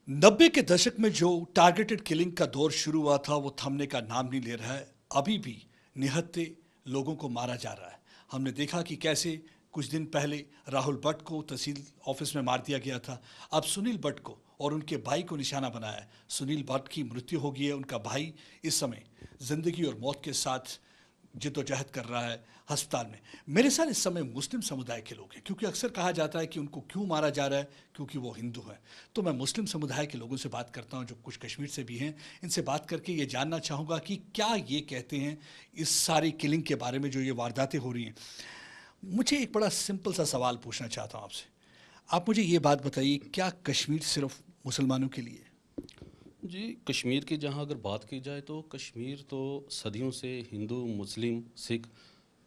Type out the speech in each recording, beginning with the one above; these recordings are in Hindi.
90 के दशक में जो टारगेटेड किलिंग का दौर शुरू हुआ था वो थमने का नाम नहीं ले रहा है। अभी भी निहत्थे लोगों को मारा जा रहा है। हमने देखा कि कैसे कुछ दिन पहले राहुल भट्ट को तहसील ऑफिस में मार दिया गया था। अब सुनील भट्ट को और उनके भाई को निशाना बनाया है। सुनील भट्ट की मृत्यु हो गई है। उनका भाई इस समय जिंदगी और मौत के साथ जिद्दोजहद कर रहा है अस्पताल में। मेरे साथ इस समय मुस्लिम समुदाय के लोग हैं, क्योंकि अक्सर कहा जाता है कि उनको क्यों मारा जा रहा है, क्योंकि वो हिंदू हैं। तो मैं मुस्लिम समुदाय के लोगों से बात करता हूं जो कुछ कश्मीर से भी हैं। इनसे बात करके ये जानना चाहूँगा कि क्या ये कहते हैं इस सारी किलिंग के बारे में, जो ये वारदातें हो रही हैं। मुझे एक बड़ा सिंपल सा सवाल पूछना चाहता हूँ आपसे। आप मुझे ये बात बताइए, क्या कश्मीर सिर्फ मुसलमानों के लिए? जी, कश्मीर की जहाँ अगर बात की जाए तो कश्मीर तो सदियों से हिंदू मुस्लिम सिख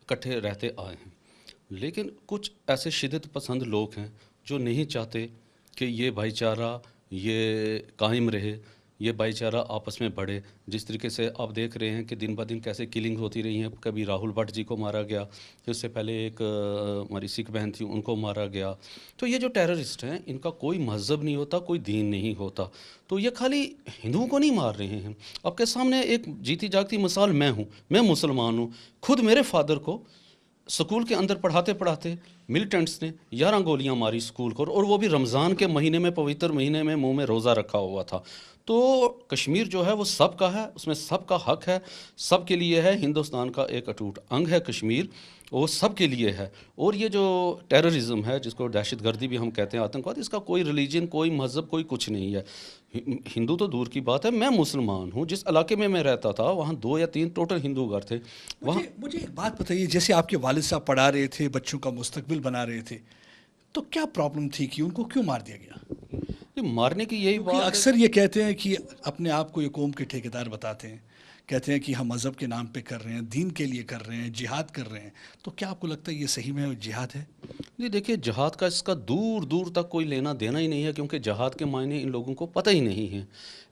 इकट्ठे रहते आए हैं। लेकिन कुछ ऐसे शिद्दत पसंद लोग हैं जो नहीं चाहते कि ये भाईचारा ये कायम रहे, ये भाईचारा आपस में बढ़े। जिस तरीके से आप देख रहे हैं कि दिन ब दिन कैसे किलिंग होती रही हैं। कभी राहुल भट्ट जी को मारा गया, फिर उससे पहले एक हमारी सिख बहन थी, उनको मारा गया। तो ये जो टेररिस्ट हैं इनका कोई मज़हब नहीं होता, कोई दीन नहीं होता। तो ये खाली हिंदुओं को नहीं मार रहे हैं। आपके सामने एक जीती जागती मिसाल मैं हूँ। मैं मुसलमान हूँ। खुद मेरे फादर को स्कूल के अंदर पढ़ाते पढ़ाते मिलिटेंट्स ने 11 गोलियां मारी स्कूल को, और वो भी रमज़ान के महीने में, पवित्र महीने में मुंह में रोज़ा रखा हुआ था। तो कश्मीर जो है वो सबका है, उसमें सबका हक है, सबके लिए है। हिंदुस्तान का एक अटूट अंग है कश्मीर, वो सबके लिए है। और ये जो टेररिज्म है, जिसको दहशतगर्दी भी हम कहते हैं, आतंकवाद, इसका कोई रिलीजन, कोई मज़हब, कोई कुछ नहीं है। हिंदू तो दूर की बात है, मैं मुसलमान हूँ। जिस इलाके में मैं रहता था वहाँ 2 या 3 टोटल हिंदू घर थे। वहाँ मुझे एक बात बताइए, जैसे आपके वालिद साहब पढ़ा रहे थे, बच्चों का मुस्तकबिल बना रहे थे, तो क्या प्रॉब्लम थी कि उनको क्यों मार दिया गया? मारने की यही क्योंकि बात है। अक्सर ये कहते हैं कि अपने आप को ये कौम के ठेकेदार बताते हैं, कहते हैं कि हम मज़हब के नाम पे कर रहे हैं, दीन के लिए कर रहे हैं, जिहाद कर रहे हैं। तो क्या आपको लगता है ये सही में जिहाद है? जी देखिए, जहाद का इसका दूर दूर तक कोई लेना देना ही नहीं है, क्योंकि जहाद के मायने इन लोगों को पता ही नहीं है।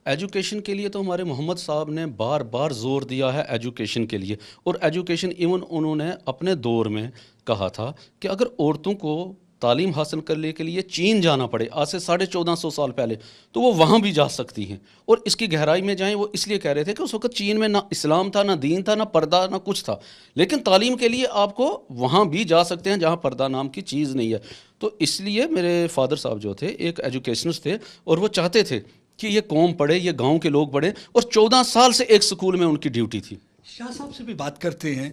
एजुकेशन के लिए तो हमारे मोहम्मद साहब ने बार बार जोर दिया है एजुकेशन के लिए। और एजुकेशन इवन उन्होंने अपने दौर में कहा था कि अगर औरतों को तालीम हासिल करने के लिए चीन जाना पड़े, आज से 1450 साल पहले, तो वो वहाँ भी जा सकती हैं। और इसकी गहराई में जाएं, वो इसलिए कह रहे थे कि उस वक्त चीन में ना इस्लाम था, ना दीन था, ना पर्दा, ना कुछ था। लेकिन तालीम के लिए आपको वहाँ भी जा सकते हैं जहाँ पर्दा नाम की चीज़ नहीं है। तो इसलिए मेरे फादर साहब जो थे एक एजुकेशनिस्ट थे, और वो चाहते थे कि ये कौम पढ़े, ये गांव के लोग पढ़े। और 14 साल से एक स्कूल में उनकी ड्यूटी थी। शाह साहब से भी बात करते हैं।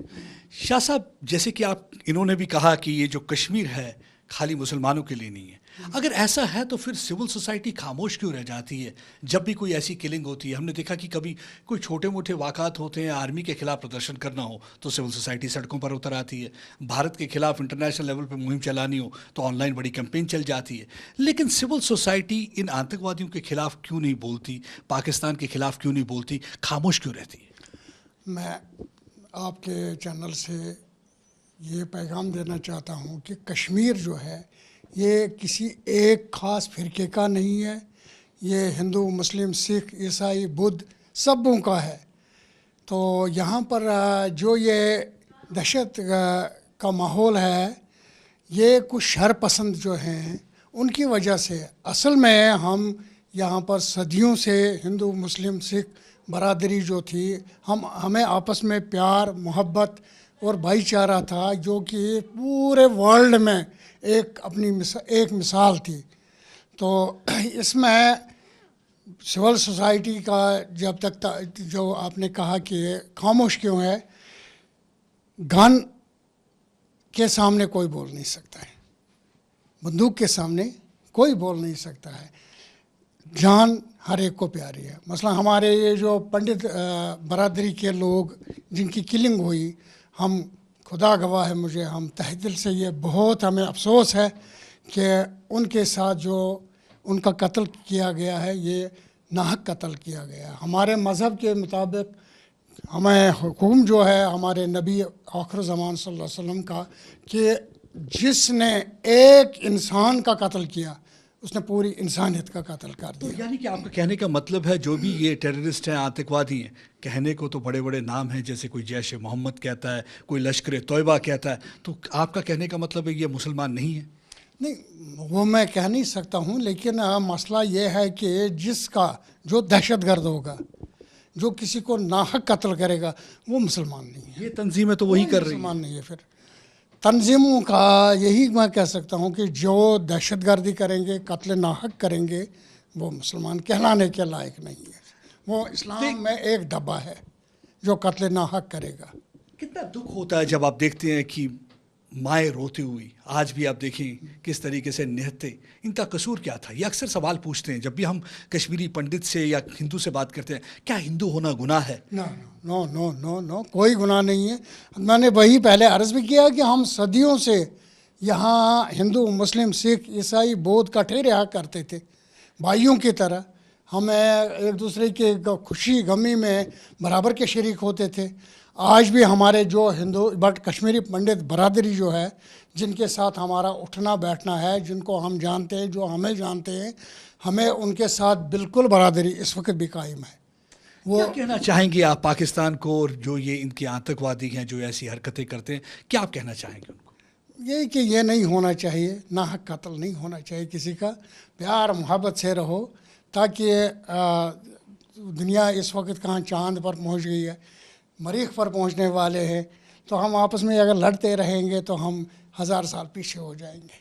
शाह साहब, जैसे कि इन्होंने भी कहा कि ये जो कश्मीर है खाली मुसलमानों के लिए नहीं है। अगर ऐसा है तो फिर सिविल सोसाइटी खामोश क्यों रह जाती है जब भी कोई ऐसी किलिंग होती है? हमने देखा कि कभी कोई छोटे मोटे वाक़ात होते हैं, आर्मी के खिलाफ प्रदर्शन करना हो तो सिविल सोसाइटी सड़कों पर उतर आती है। भारत के खिलाफ इंटरनेशनल लेवल पर मुहिम चलानी हो तो ऑनलाइन बड़ी कैंपेन चल जाती है। लेकिन सिविल सोसाइटी इन आतंकवादियों के खिलाफ क्यों नहीं बोलती, पाकिस्तान के खिलाफ क्यों नहीं बोलती, खामोश क्यों रहती है? मैं आपके चैनल से ये पैगाम देना चाहता हूँ कि कश्मीर जो है ये किसी एक ख़ास फ़िरके का नहीं है। ये हिंदू, मुस्लिम, सिख, ईसाई, बुद्ध सबों का है। तो यहाँ पर जो ये दहशत का माहौल है, ये कुछ शर पसंद जो हैं उनकी वजह से। असल में हम यहाँ पर सदियों से हिंदू, मुस्लिम, सिख बरादरी जो थी, हमें आपस में प्यार, मोहब्बत और भाईचारा था, जो कि पूरे वर्ल्ड में एक अपनी एक मिसाल थी। तो इसमें सिविल सोसाइटी का जब तक जो आपने कहा कि खामोश क्यों है, गन के सामने कोई बोल नहीं सकता है, बंदूक के सामने कोई बोल नहीं सकता है। जान हर एक को प्यारी है। मसला हमारे ये जो पंडित बरादरी के लोग जिनकी किलिंग हुई, हम खुदा गवाह है, मुझे हम तहे दिल से ये बहुत हमें अफसोस है कि उनके साथ जो उनका कत्ल किया गया है, ये नाहक कत्ल किया गया है। हमारे मज़हब के मुताबिक हमें हुक्म जो है हमारे नबी आखिर ज़मान सल्लल्लाहु अलैहि वसल्लम का, कि जिसने एक इंसान का कत्ल किया उसने पूरी इंसानियत का कत्ल कर तो दिया। यानी कि आपका कहने का मतलब है जो भी ये टेररिस्ट हैं, आतंकवादी हैं, कहने को तो बड़े बड़े नाम हैं, जैसे कोई जैश मोहम्मद कहता है, कोई लश्कर तोयबा कहता है, तो आपका कहने का मतलब है ये मुसलमान नहीं है? नहीं, वो मैं कह नहीं सकता हूँ, लेकिन मसला ये है कि जिसका जो दहशतगर्द होगा, जो किसी को नाहक कत्ल करेगा, वो मुसलमान नहीं है। ये तंजीमें तो वही कर रही हैं। मुसलमान नहीं है। फिर तंजीमों का यही मैं कह सकता हूँ कि जो दहशतगर्दी करेंगे, कत्ल नाहक करेंगे, वो मुसलमान कहलाने के लायक नहीं है। वो इस्लाम में एक धब्बा है जो कत्ल नाहक करेगा। कितना दुख होता है जब आप देखते हैं कि माएँ रोती हुई, आज भी आप देखें किस तरीके से निहत्ते, इनका कसूर क्या था? ये अक्सर सवाल पूछते हैं जब भी हम कश्मीरी पंडित से या हिंदू से बात करते हैं, क्या हिंदू होना गुनाह है? No no no no no, कोई गुनाह नहीं है। मैंने वही पहले अर्ज़ भी किया कि हम सदियों से यहाँ हिंदू, मुस्लिम, सिख, ईसाई, बौद्ध इकट्ठे रहा करते थे, भाइयों की तरह। हमें एक दूसरे के खुशी गमी में बराबर के शरीक होते थे। आज भी हमारे जो हिंदू बट कश्मीरी पंडित बरादरी जो है, जिनके साथ हमारा उठना बैठना है, जिनको हम जानते हैं, जो हमें जानते हैं, हमें उनके साथ बिल्कुल बरादरी इस वक्त भी कायम है। वो क्या कहना चाहेंगे आप पाकिस्तान को, और जो ये इनके आतंकवादी हैं जो ऐसी हरकतें करते हैं, क्या आप कहना चाहेंगे उनको? ये कि ये नहीं होना चाहिए, नाहक कत्ल नहीं होना चाहिए किसी का। प्यार मोहब्बत से रहो, ताकि दुनिया इस वक्त कहाँ चांद पर पहुंच गई है, मरीख पर पहुंचने वाले हैं। तो हम आपस में अगर लड़ते रहेंगे तो हम 1000 साल पीछे हो जाएंगे।